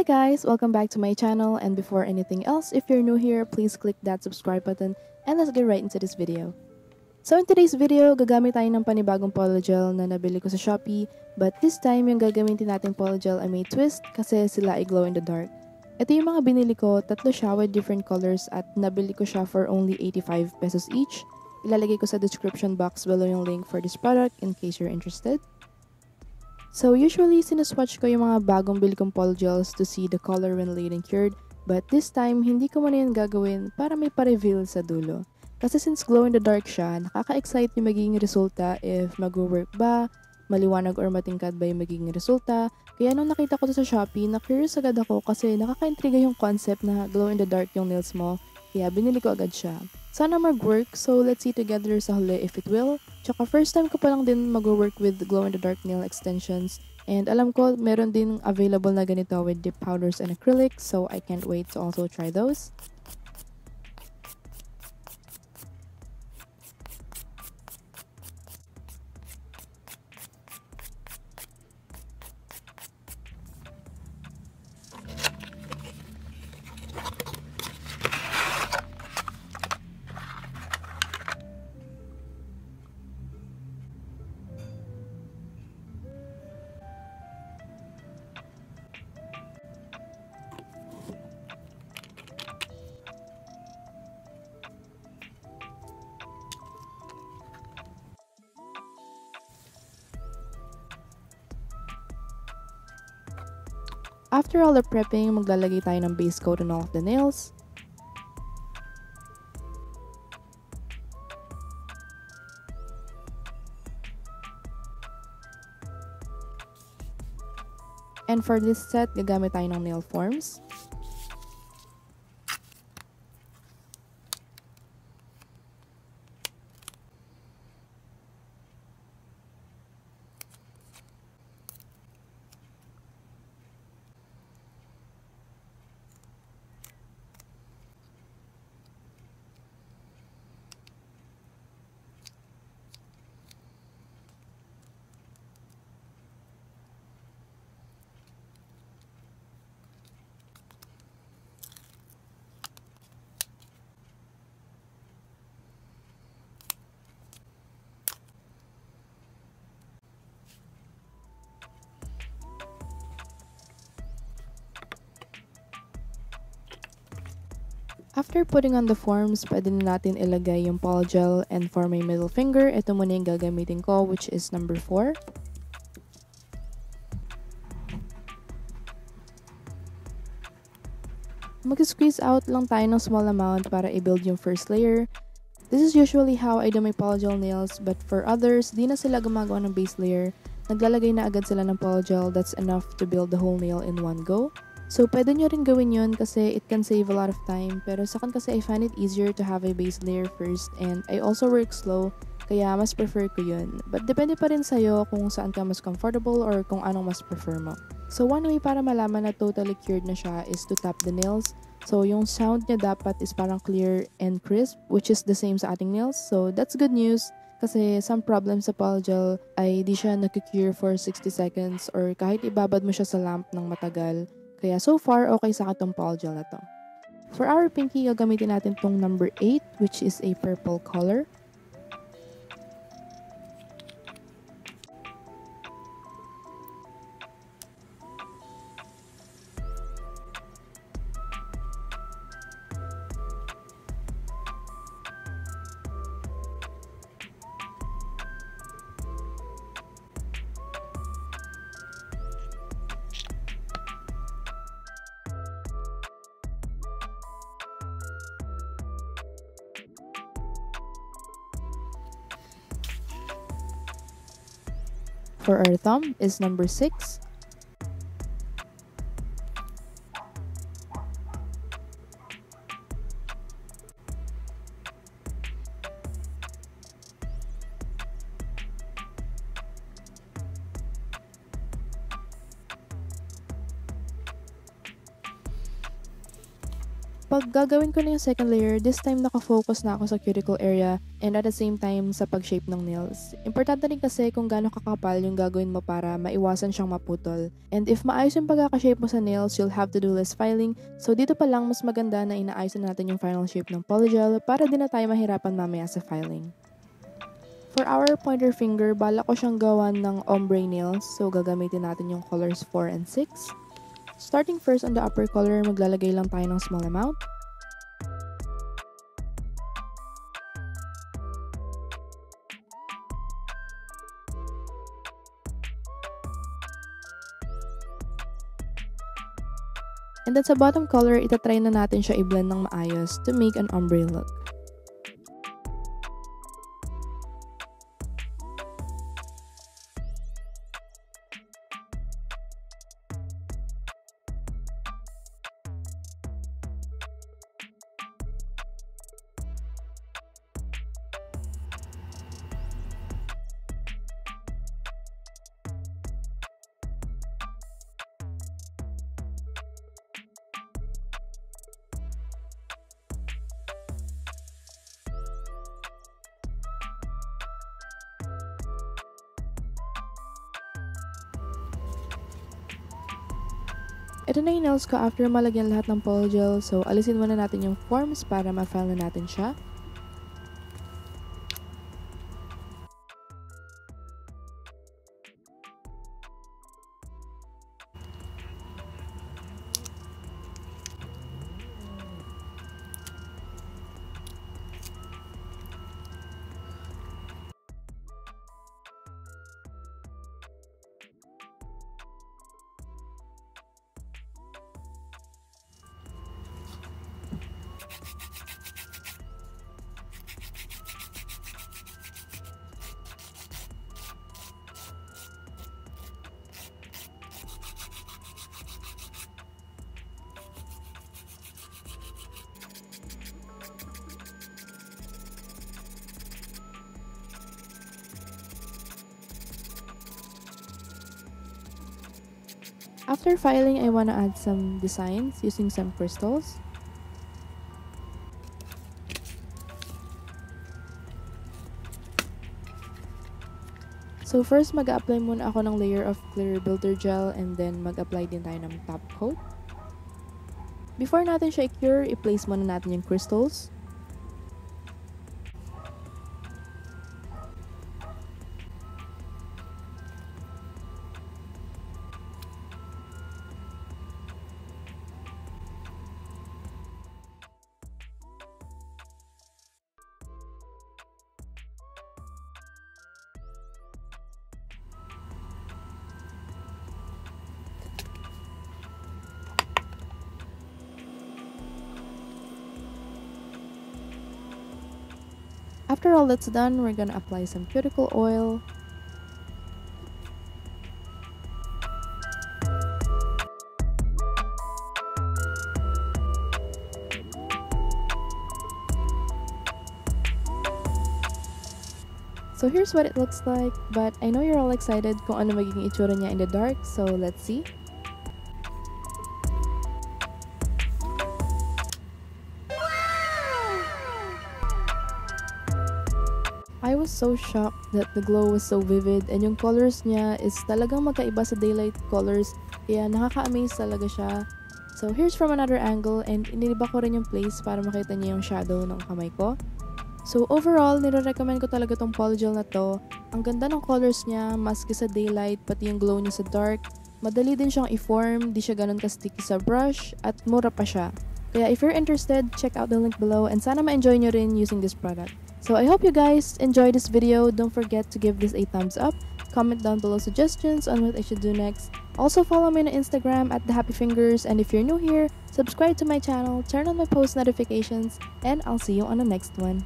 guys! Welcome back to my channel, and before anything else, if you're new here, please click that subscribe button and let's get right into this video. So in today's video, gagamit tayo ng panibagong polygel na nabili ko sa Shopee, but this time yung gagamitin nating polygel ay may twist kasi sila ay glow in the dark. Ito yung mga binili ko, tatlo siya with different colors at nabili ko siya for only 85 pesos each. Ilalagay ko sa description box below yung link for this product in case you're interested. So usually, sinaswatch ko yung mga bagong bili kong polygels to see the color when laid and cured, but this time, hindi ko muna yun gagawin para may pa-reveal sa dulo. Kasi since glow in the dark siya, nakaka-excite yung magiging resulta if mag-work ba, maliwanag or matingkad ba yung magiging resulta. Kaya nung nakita ko to sa Shopee, na-curious agad ako kasi nakaka-intriga yung concept na glow in the dark yung nails mo, kaya binili ko agad siya. Sana mag-work, so let's see together sa huli if it will. Tsaka first time ko pa lang din mag-work with glow-in-the-dark nail extensions. And alam ko, meron din available na ganito with dip powders and acrylics, so I can't wait to also try those. After all the prepping, maglalagay tayo ng base coat on all of the nails. And for this set, gagamit tayo ng nail forms. After putting on the forms, pwede na natin ilagay yung polygel, and for my middle finger, ito muna yung gagamitin ko, which is number 4. Mag-squeeze out lang tayo ng small amount para i-build yung first layer. This is usually how I do my polygel nails, but for others, di na sila gumagawa ng base layer. Naglalagay na agad sila ng polygel that's enough to build the whole nail in one go. So, pwede nyo rin gawin yun kasi it can save a lot of time. Pero sa akin kasi I find it easier to have a base layer first, and I also work slow, kaya mas prefer ko yun. But depende pa rin sa'yo kung saan ka mas comfortable or kung anong mas prefer mo. So, one way para malaman na totally cured na siya is to tap the nails. So, yung sound niya dapat is parang clear and crisp, which is the same sa ating nails. So, that's good news. Kasi some problems sa polygel ay di siya nag-cure for 60 seconds or kahit ibabad mo siya sa lamp ng matagal. Kaya so far, okay sa akin tong polygel na to. For our pinky, gagamitin natin tong number 8, which is a purple color. For our thumb is number 6. kapag gagawin ko na yung second layer, this time nakafocus na ako sa cuticle area and at the same time sa pag-shape ng nails. Importante rin kasi kung gaano kakapal yung gagawin mo para maiwasan siyang maputol. And if maayos yung pagkakashape mo sa nails, you'll have to do less filing. So dito pa lang mas maganda na inaayos na natin yung final shape ng polygel para di na tayo mahirapan mamaya sa filing. For our pointer finger, bala ko siyang gawan ng ombre nails. So gagamitin natin yung colors 4 and 6. Starting first on the upper color, maglalagay lang tayo ng small amount. And then sa bottom color, itatry na natin siya i-blend ng maayos to make an ombre look. Ito na yung nails ko after malagyan lahat ng polygel. So, alisin muna natin yung forms para ma-file na natin siya. After filing, I want to add some designs using some crystals. So first, mag-a-apply muna ako ng layer of clear builder gel and then mag-apply din tayo ng top coat. Before natin siya i-cure, i-place muna natin yung crystals. After all that's done, we're gonna apply some cuticle oil. So here's what it looks like, but I know you're all excited kung ano magiging itsura niya in the dark, so let's see. I was so shocked that the glow was so vivid and yung colors niya is talagang magkaiba sa daylight colors, kaya nakaka-amaze talaga siya. So here's from another angle and iniliba ko rin yung place para makita niyo yung shadow ng kamay ko. So overall, nire-recommend ko talaga tong polygel na to. Ang ganda ng colors niya, maski sa daylight, pati yung glow niya sa dark. Madali din siyang i-form, di siya ganun ka-sticky sa brush, at mura pa siya. Kaya if you're interested, check out the link below and sana ma-enjoy nyo rin using this product. So I hope you guys enjoyed this video. Don't forget to give this a thumbs up. Comment down below suggestions on what I should do next. Also follow me on Instagram at @thehappyfingers, and if you're new here, subscribe to my channel, turn on my post notifications, and I'll see you on the next one.